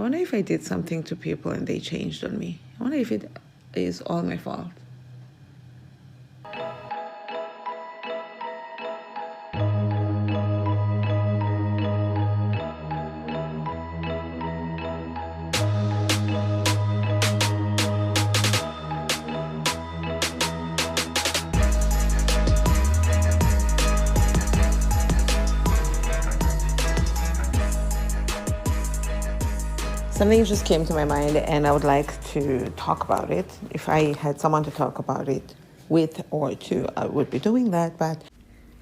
wonder if I did something to people and they changed on me. I wonder if it is all my fault. Something just came to my mind and I would like to talk about it. If I had someone to talk about it with or to, I would be doing that. But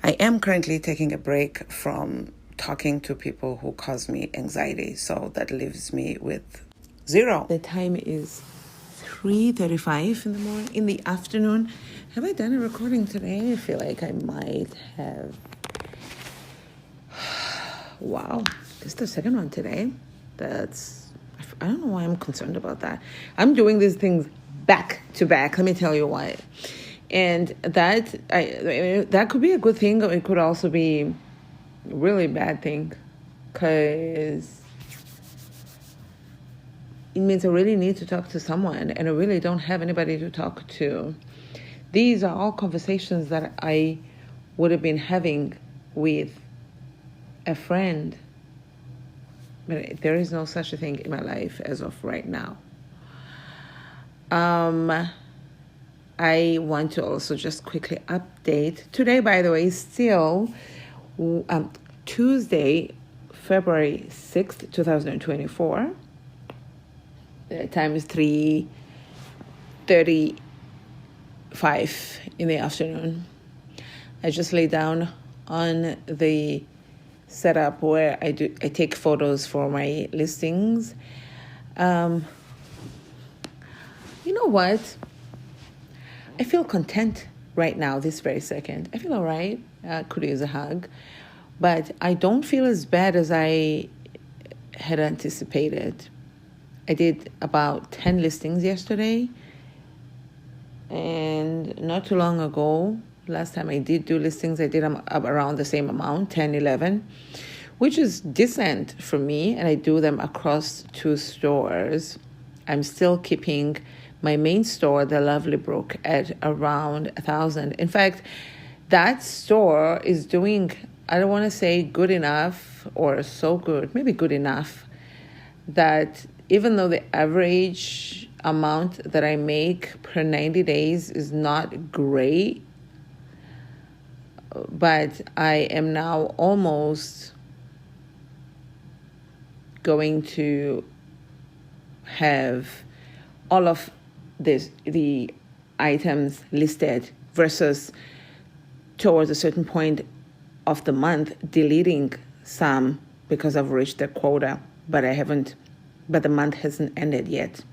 I am currently taking a break from talking to people who cause me anxiety. So that leaves me with 0. The time is 3:35 in the morning, in the afternoon. Have I done a recording today? I feel like I might have. Wow, this is the second one today. I don't know why I'm concerned about that. I'm doing these things back to back. Let me tell you why. And that could be a good thing. It could also be a really bad thing, because it means I really need to talk to someone and I really don't have anybody to talk to. These are all conversations that I would have been having with a friend. But there is no such a thing in my life as of right now. I want to also just quickly update. Today, by the way, is still Tuesday, February 6th, 2024. The time is 3:35 in the afternoon. I just lay down on the setup where I take photos for my listings. You know what? I feel content right now, this very second. I feel all right. I could use a hug. But I don't feel as bad as I had anticipated. I did about 10 listings yesterday. And not too long ago, last time I did do listings, I did them around the same amount, 10, 11, which is decent for me. And I do them across 2 stores. I'm still keeping my main store, the Lovely Brook, at around 1,000. In fact, that store is doing, I don't want to say good enough or so good, maybe good enough, that even though the average amount that I make per 90 days is not great, but I am now almost going to have all of the items listed, versus towards a certain point of the month deleting some because I've reached the quota, but the month hasn't ended yet.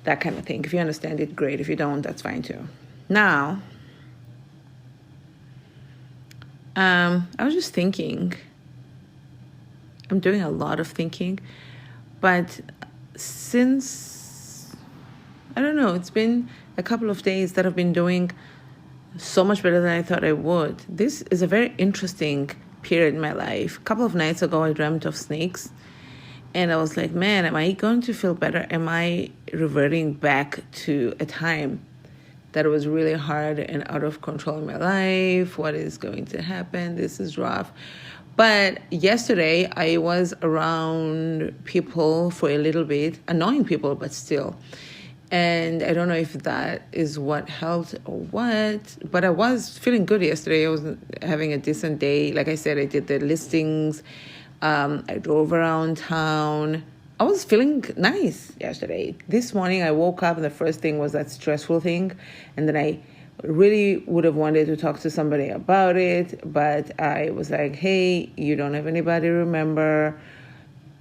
That kind of thing. If you understand it, great. If you don't, that's fine too. Now, I was just thinking. I'm doing a lot of thinking, but since, I don't know, it's been a couple of days that I've been doing so much better than I thought I would. This is a very interesting period in my life. A couple of nights ago, I dreamt of snakes, and I was like, man, am I going to feel better? Am I reverting back to a time that was really hard and out of control in my life? What is going to happen? This is rough. But yesterday, I was around people for a little bit, annoying people, but still. And I don't know if that is what helped or what, but I was feeling good yesterday. I was having a decent day. Like I said, I did the listings. I drove around town. I was feeling nice yesterday. This morning, I woke up and the first thing was that stressful thing. And then I really would have wanted to talk to somebody about it. But I was like, hey, you don't have anybody to remember.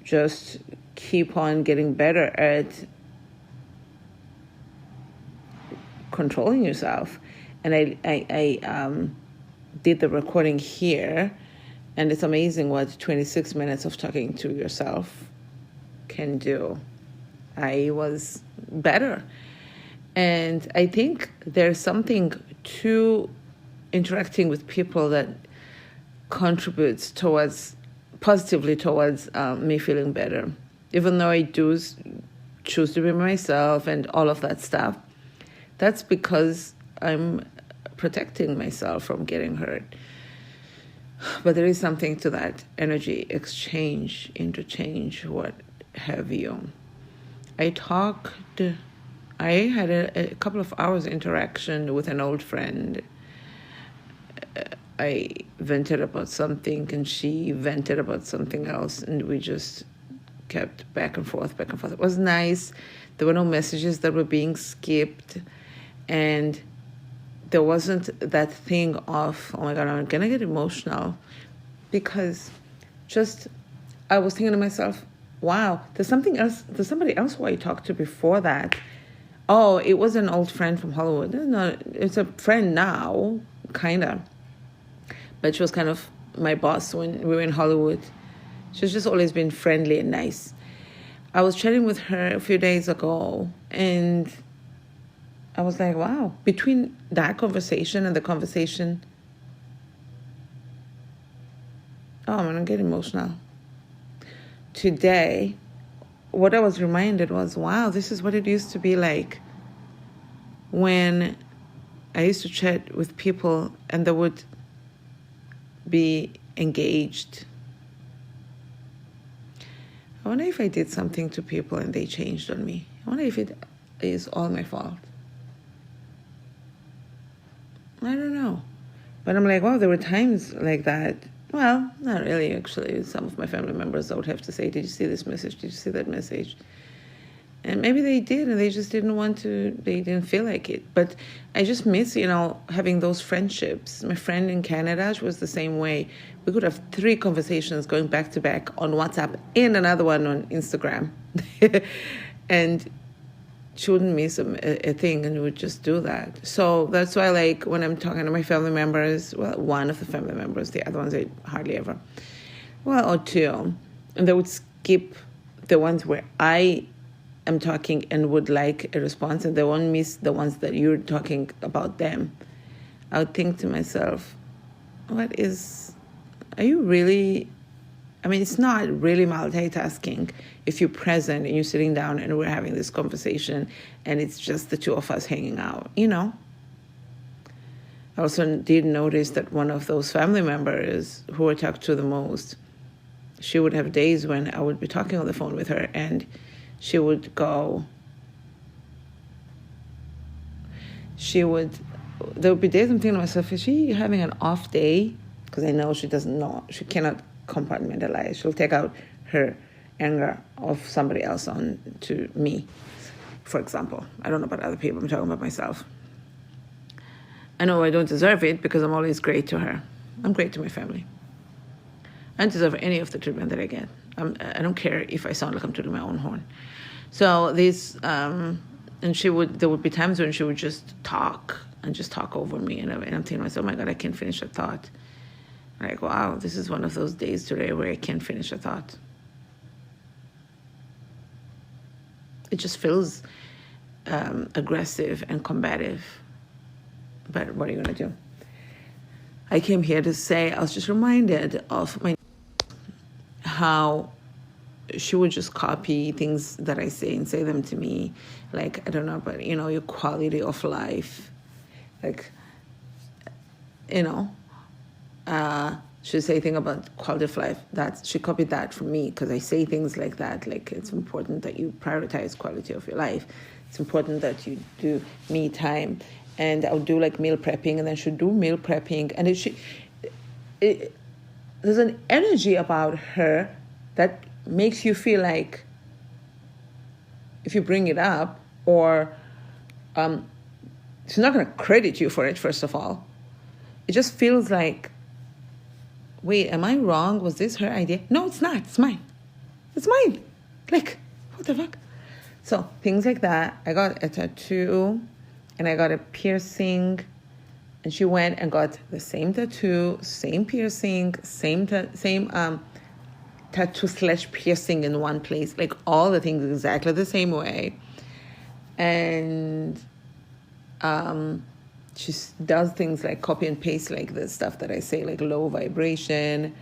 Just keep on getting better at controlling yourself. And I did the recording here, and it's amazing what 26 minutes of talking to yourself can do. I was better. And I think there's something to interacting with people that contributes positively towards me feeling better. even though I do choose to be myself and all of that stuff, that's because I'm protecting myself from getting hurt. But there is something to that energy exchange, interchange, what have you. I had a couple of hours interaction with an old friend. I vented about something and she vented about something else, and we just kept back and forth. It was nice. There were no messages that were being skipped, and there wasn't that thing of, oh my God, I'm gonna get emotional, because I was thinking to myself, wow, there's somebody else who I talked to before that. Oh, it was an old friend from Hollywood. No, it's a friend now, kinda. But she was kind of my boss when we were in Hollywood. She's just always been friendly and nice. I was chatting with her a few days ago, and I was like, wow, between that conversation and the conversation, oh, I'm gonna get emotional. Today, what I was reminded was, wow, this is what it used to be like when I used to chat with people and they would be engaged. I wonder if I did something to people and they changed on me. I wonder if it is all my fault. I don't know. But I'm like, wow, there were times like that. Well, not really, actually. Some of my family members, I would have to say, did you see this message? Did you see that message? And maybe they did, and they just didn't want to, they didn't feel like it. But I just miss, having those friendships. My friend in Canada, she was the same way. We could have 3 conversations going back to back on WhatsApp and another one on Instagram. And she wouldn't miss a thing, and we would just do that. So that's why, like, when I'm talking to my family members, well, one of the family members, the other ones I hardly ever, well, or 2, and they would skip the ones where I am talking and would like a response, and they won't miss the ones that you're talking about them. I would think to myself, are you really, it's not really multitasking if you're present and you're sitting down and we're having this conversation and it's just the 2 of us hanging out, I also did notice that one of those family members who I talked to the most, she would have days when I would be talking on the phone with her and she would go, there would be days I'm thinking to myself, is she having an off day? Because I know she cannot compartmentalize. She'll take out her anger of somebody else on to me, for example. I don't know about other people, I'm talking about myself. I know I don't deserve it because I'm always great to her. I'm great to my family. I don't deserve any of the treatment that I get. I don't care if I sound like I'm tooting my own horn. So and there would be times when she would just talk over me, and I'm thinking to myself, oh my God, I can't finish a thought. I'm like, wow, this is one of those days today where I can't finish a thought. It just feels aggressive and combative. But what are you going to do? I came here to say, I was just reminded of how she would just copy things that I say and say them to me. Like, I don't know, but, your quality of life. Like, she'd say thing about quality of life. She copied that from me because I say things like that. Like, it's important that you prioritize quality of your life. It's important that you do me time. And I'll do like meal prepping, and then she'll do meal prepping. And there's an energy about her that makes you feel like if you bring it up, or she's not going to credit you for it, first of all. It just feels like, wait, am I wrong? Was this her idea? No, it's not. It's mine. It's mine. Like, what the fuck? So things like that. I got a tattoo and I got a piercing, and she went and got the same tattoo, same piercing, same tattoo/piercing in one place, like all the things exactly the same way. And she does things like copy and paste, like the stuff that I say, like low vibration,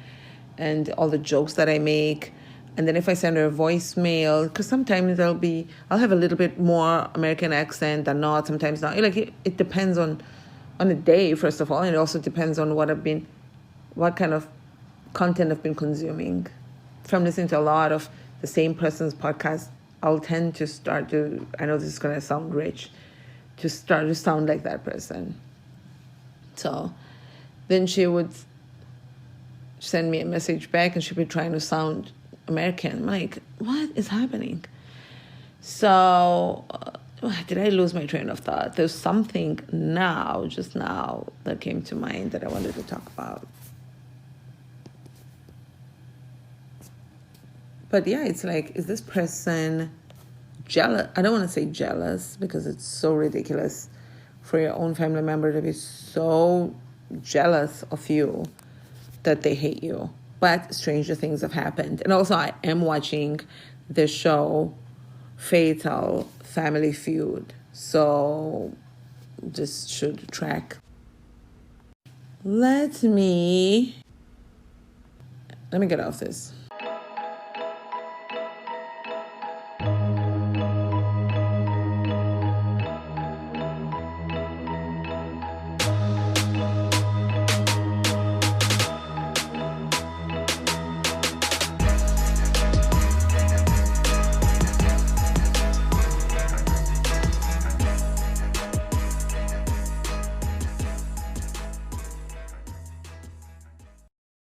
and all the jokes that I make. And then if I send her a voicemail, because sometimes I'll have a little bit more American accent than not, sometimes not. Like it depends on the day, first of all, and it also depends on what kind of content I've been consuming. If I'm listening to a lot of the same person's podcast, I'll tend to I know this is going to sound rich, to start to sound like that person. So then she would send me a message back and she'd be trying to sound American. I'm like, what is happening? So did I lose my train of thought? There's something just now, that came to mind that I wanted to talk about. But yeah, it's like, is this person jealous? I don't want to say jealous because it's so ridiculous for your own family member to be so jealous of you that they hate you. But stranger things have happened. And also, I am watching the show Fatal Family Feud. So this should track. Let me get off this.